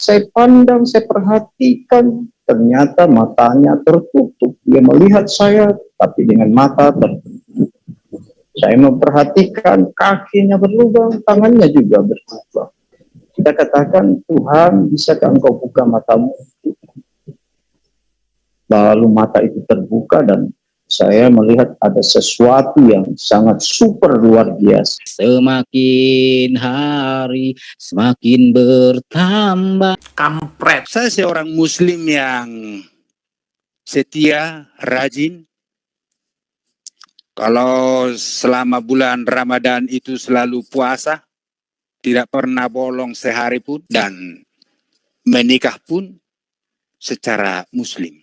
Saya pandang, saya perhatikan, ternyata matanya tertutup. Dia melihat saya, tapi dengan mata tertutup. Saya memperhatikan kakinya berlubang, tangannya juga berlubang. Kita katakan, Tuhan, bisakah Engkau buka matamu? Lalu mata itu terbuka dan saya melihat ada sesuatu yang sangat super luar biasa. Semakin hari semakin bertambah. Kampret. Saya seorang muslim yang setia, rajin. Kalau selama bulan Ramadan itu selalu puasa, tidak pernah bolong sehari pun, dan menikah pun secara muslim.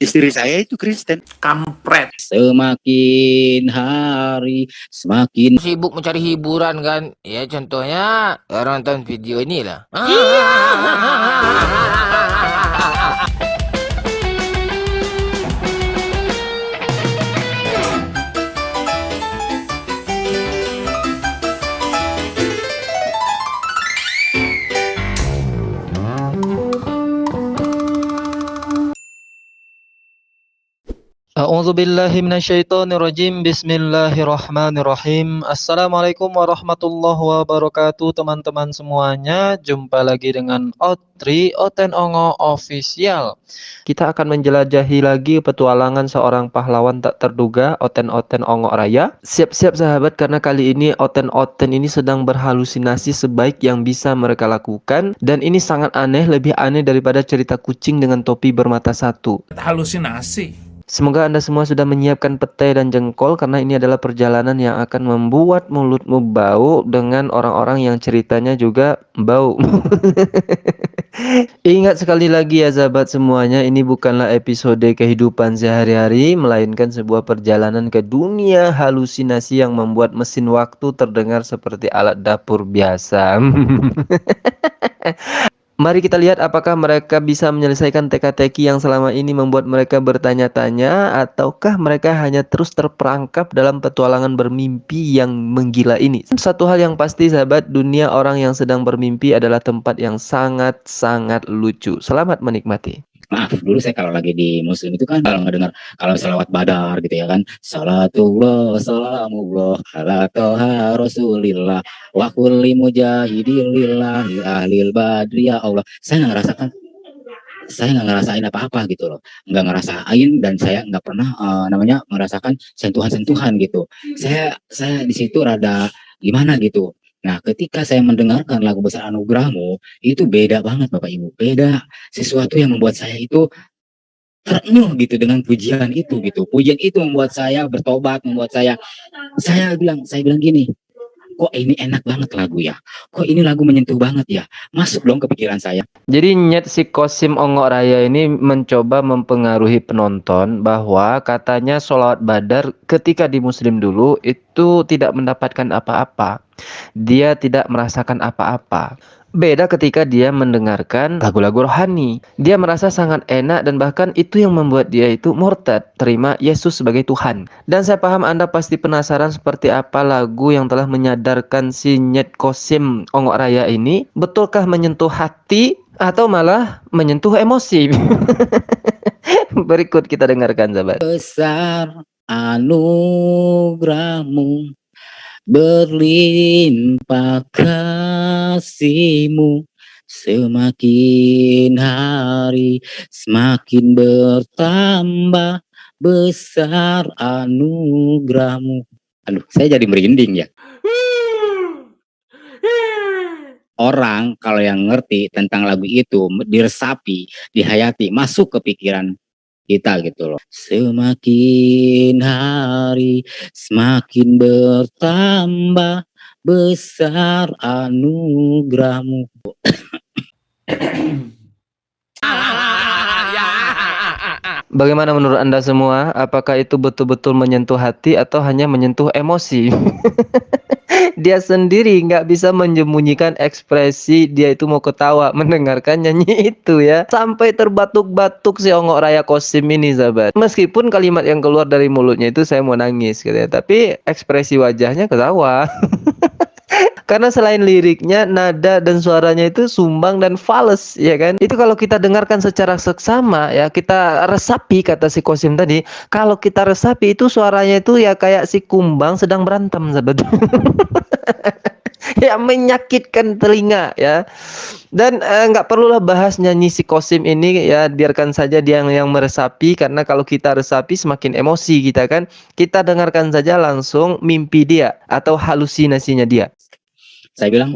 Istri saya itu Kristen. Kampret. Semakin hari semakin sibuk mencari hiburan kan. Ya contohnya orang nonton video inilah. A'udzubillahi minasyaitonirrajim. Bismillahirrahmanirrahim. Assalamualaikum warahmatullahi wabarakatuh, teman-teman semuanya. Jumpa lagi dengan Otri Oten Ongo Official. Kita akan menjelajahi lagi petualangan seorang pahlawan tak terduga, Oten Ongo Raya. Siap-siap sahabat, karena kali ini Oten ini sedang berhalusinasi sebaik yang bisa mereka lakukan. Dan ini sangat aneh, lebih aneh daripada cerita kucing dengan topi bermata satu. Halusinasi. Semoga Anda semua sudah menyiapkan petai dan jengkol, karena ini adalah perjalanan yang akan membuat mulutmu bau dengan orang-orang yang ceritanya juga bau. Ingat sekali lagi ya sahabat semuanya, ini bukanlah episode kehidupan sehari-hari, melainkan sebuah perjalanan ke dunia halusinasi yang membuat mesin waktu terdengar seperti alat dapur biasa. Mari kita lihat apakah mereka bisa menyelesaikan teka-teki yang selama ini membuat mereka bertanya-tanya, ataukah mereka hanya terus terperangkap dalam petualangan bermimpi yang menggila ini. Satu hal yang pasti sahabat, dunia orang yang sedang bermimpi adalah tempat yang sangat-sangat lucu. Selamat menikmati. Maaf, dulu saya kalau lagi di muslim itu kan kalau ngedengar kalau salawat badar gitu ya kan, salatullah salamullah ala toha rasulillah wa kulli mujahidin lillahi ahlil badri ya Allah. Saya nggak ngerasain apa-apa gitu loh, nggak ngerasain, dan saya nggak pernah merasakan sentuhan-sentuhan gitu. Saya di situ rada gimana gitu. Nah, ketika saya mendengarkan lagu Besar Anugerahmu, itu beda banget Bapak Ibu, beda. Sesuatu yang membuat saya itu terenyuh gitu dengan pujian itu gitu. Pujian itu membuat saya bertobat, membuat saya bilang gini, kok ini enak banget lagu ya, kok ini lagu menyentuh banget ya, masuk dong ke pikiran saya. Jadi nyet si Kosim Ongo Raya ini mencoba mempengaruhi penonton bahwa katanya sholawat badar ketika di muslim dulu itu tidak mendapatkan apa-apa. Dia tidak merasakan apa-apa. Beda ketika dia mendengarkan lagu-lagu rohani. Dia merasa sangat enak, dan bahkan itu yang membuat dia itu murtad, terima Yesus sebagai Tuhan. Dan saya paham Anda pasti penasaran seperti apa lagu yang telah menyadarkan si Nyet Kosim Ongo Raya ini. Betulkah menyentuh hati atau malah menyentuh emosi? Berikut kita dengarkan sahabat. Besar anugerahmu, berlimpah kasih-Mu, semakin hari semakin bertambah besar anugerahmu. Aduh, saya jadi merinding ya. Orang kalau yang ngerti tentang lagu itu, diresapi, dihayati, masuk ke pikiran kita gitu loh. Semakin hari semakin bertambah besar anugerahmu. Bagaimana menurut Anda semua? Apakah itu betul-betul menyentuh hati atau hanya menyentuh emosi? Dia sendiri nggak bisa menyembunyikan ekspresi dia itu mau ketawa mendengarkan nyanyi itu ya. Sampai terbatuk-batuk si Ongo Raya Kosim ini sahabat. Meskipun kalimat yang keluar dari mulutnya itu saya mau nangis gitu ya, tapi ekspresi wajahnya ketawa. Karena selain liriknya, nada dan suaranya itu sumbang dan fals, ya kan? Itu kalau kita dengarkan secara seksama ya, kita resapi kata si Kosim tadi. Kalau kita resapi itu suaranya itu ya kayak si kumbang sedang berantem sebetulnya. Ya menyakitkan telinga ya. Dan nggak perlulah bahas nyanyi si Kosim ini ya, biarkan saja dia yang meresapi, karena kalau kita resapi semakin emosi kita kan. Kita dengarkan saja langsung mimpi dia atau halusinasinya dia. Saya bilang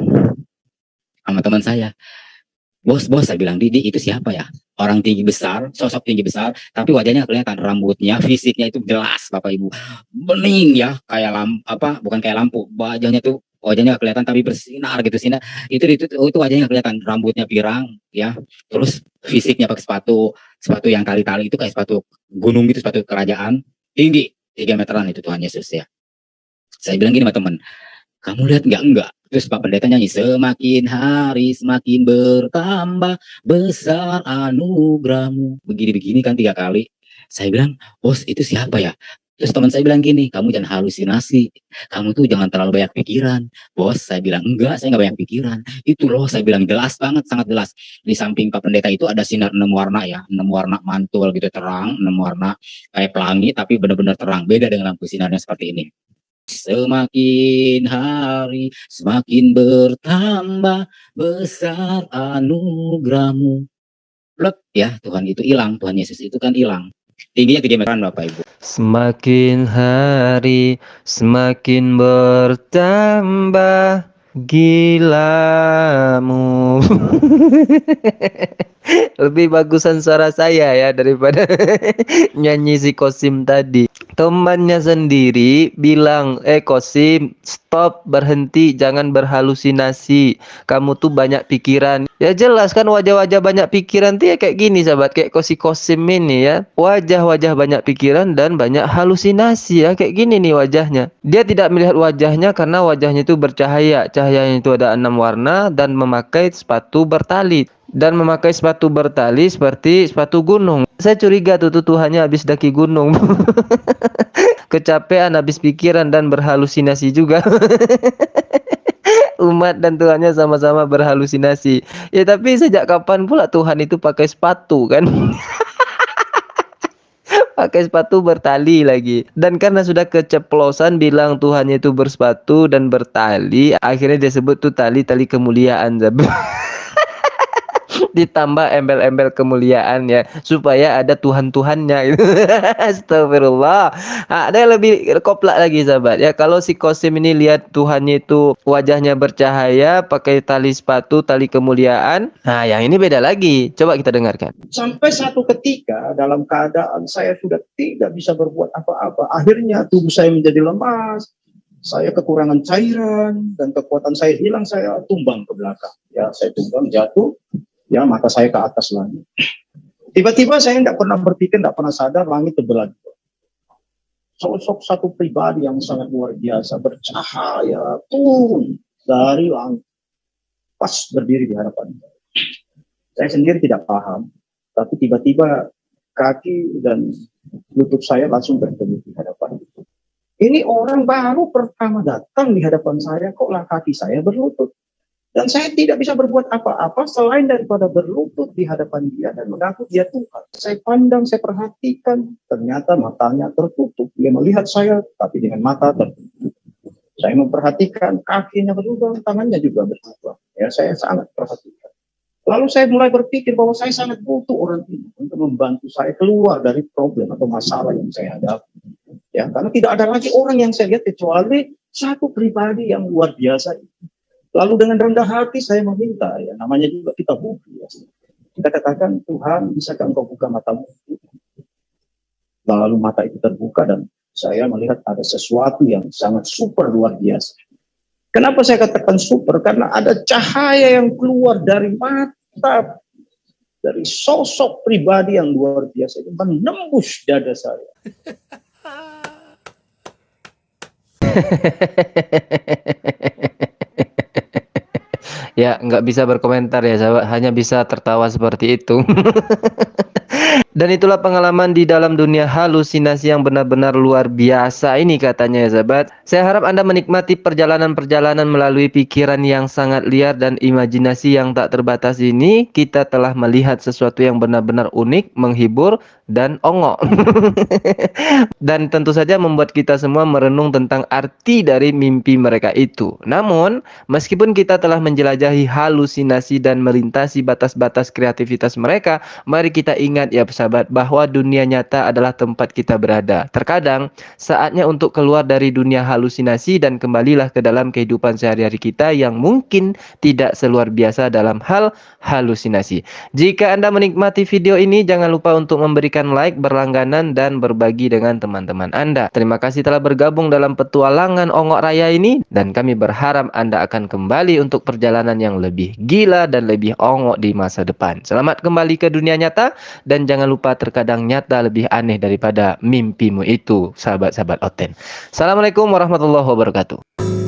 sama teman saya, bos, saya bilang, Didi itu siapa ya? Orang tinggi besar, sosok tinggi besar, tapi wajahnya kelihatan, rambutnya, fisiknya itu jelas, Bapak Ibu. Bening ya, kayak bukan kayak lampu, wajahnya kelihatan tapi bersinar gitu, sinar. Itu wajahnya kelihatan, rambutnya pirang ya. Terus fisiknya pakai sepatu yang tali-tali itu kayak sepatu gunung gitu, sepatu kerajaan, tinggi 3 meteran itu Tuhan Yesus ya. Saya bilang gini sama teman, kamu lihat enggak? Terus Pak Pendeta nyanyi, semakin hari semakin bertambah besar anugerahmu. Begini-begini kan 3 kali. Saya bilang, bos itu siapa ya? Terus teman saya bilang gini, kamu jangan halusinasi. Kamu tuh jangan terlalu banyak pikiran. Bos, saya bilang, enggak, saya enggak banyak pikiran. Itu loh, saya bilang jelas banget, sangat jelas. Di samping Pak Pendeta itu ada sinar 6 warna ya. 6 warna mantul gitu, terang. 6 warna kayak pelangi, tapi benar-benar terang. Beda dengan lampu sinarnya seperti ini. Semakin hari semakin bertambah besar anugerahmu. Plek ya, Tuhan itu hilang, Tuhan Yesus itu kan hilang. Tingginya 3 meteran Bapak Ibu. Semakin hari semakin bertambah gilamu. Lebih bagusan suara saya ya daripada nyanyi si Kosim tadi. Temannya sendiri bilang, Kosim, stop, berhenti, jangan berhalusinasi. Kamu tuh banyak pikiran. Ya jelas kan wajah-wajah banyak pikiran tuh ya kayak gini sahabat, kayak Kosim ini ya. Wajah-wajah banyak pikiran dan banyak halusinasi ya, kayak gini nih wajahnya. Dia tidak melihat wajahnya karena wajahnya itu bercahaya. Cahayanya itu ada 6 warna dan memakai sepatu bertali. Dan memakai sepatu bertali seperti sepatu gunung. Saya curiga tuh Tuhannya habis daki gunung. Kecapean, habis pikiran dan berhalusinasi juga. Umat dan Tuhannya sama-sama berhalusinasi. Ya tapi sejak kapan pula Tuhan itu pakai sepatu kan? Pakai sepatu bertali lagi. Dan karena sudah keceplosan bilang Tuhannya itu bersepatu dan bertali, akhirnya dia sebut tuh tali-tali kemuliaan. Ditambah embel-embel kemuliaan ya, supaya ada Tuhan-Tuhannya gitu. Astagfirullah. Ada yang lebih koplak lagi sahabat ya, kalau si Kosim ini lihat Tuhannya itu wajahnya bercahaya, pakai tali sepatu, tali kemuliaan. Nah yang ini beda lagi, coba kita dengarkan. Sampai satu ketika dalam keadaan saya sudah tidak bisa berbuat apa-apa, akhirnya tubuh saya menjadi lemas, saya kekurangan cairan dan kekuatan saya hilang, saya tumbang ke belakang. Ya, saya tumbang, jatuh. Ya, mata saya ke atas lagi. Tiba-tiba saya tidak pernah berpikir, tidak pernah sadar, langit terbelah. Sosok satu pribadi yang sangat luar biasa, bercahaya, turun dari langit, pas berdiri di hadapan saya. Saya sendiri tidak paham, tapi tiba-tiba kaki dan lutut saya langsung bertemu di hadapan itu. Ini orang baru pertama datang di hadapan saya, kok lah kaki saya berlutut. Dan saya tidak bisa berbuat apa-apa selain daripada berlutut di hadapan dia dan mengaku dia Tuhan. Saya pandang, saya perhatikan, ternyata matanya tertutup. Dia melihat saya, tapi dengan mata tertutup. Saya memperhatikan kakinya berlubang, tangannya juga berlubang. Ya, saya sangat perhatikan. Lalu saya mulai berpikir bahwa saya sangat butuh orang ini untuk membantu saya keluar dari problem atau masalah yang saya hadapi. Ya, karena tidak ada lagi orang yang saya lihat kecuali satu pribadi yang luar biasa itu. Lalu dengan rendah hati saya meminta, ya namanya juga kita butuh. Ya. Kita katakan, Tuhan, bisakah Engkau buka matamu? Lalu mata itu terbuka dan saya melihat ada sesuatu yang sangat super luar biasa. Kenapa saya katakan super? Karena ada cahaya yang keluar dari mata, dari sosok pribadi yang luar biasa itu menembus dada saya. Ya nggak bisa berkomentar ya sahabat, hanya bisa tertawa seperti itu. Dan itulah pengalaman di dalam dunia halusinasi yang benar-benar luar biasa ini katanya ya sahabat. Saya harap Anda menikmati perjalanan-perjalanan melalui pikiran yang sangat liar dan imajinasi yang tak terbatas ini. Kita telah melihat sesuatu yang benar-benar unik, menghibur, dan ongok. Dan tentu saja membuat kita semua merenung tentang arti dari mimpi mereka itu. Namun, meskipun kita telah menjelajahi halusinasi dan melintasi batas-batas kreativitas mereka, mari kita ingat ya sahabat bahwa dunia nyata adalah tempat kita berada. Terkadang saatnya untuk keluar dari dunia halusinasi dan kembalilah ke dalam kehidupan sehari-hari kita yang mungkin tidak seluar biasa dalam hal halusinasi. Jika Anda menikmati video ini, jangan lupa untuk memberikan like, berlangganan, dan berbagi dengan teman-teman Anda. Terima kasih telah bergabung dalam petualangan Ongok Raya ini, dan kami berharap Anda akan kembali untuk perjalanan yang lebih gila dan lebih ongok di masa depan. Selamat kembali ke dunia nyata, dan jangan lupa terkadang nyata lebih aneh daripada mimpimu itu, sahabat-sahabat Oten. Assalamualaikum warahmatullahi wabarakatuh.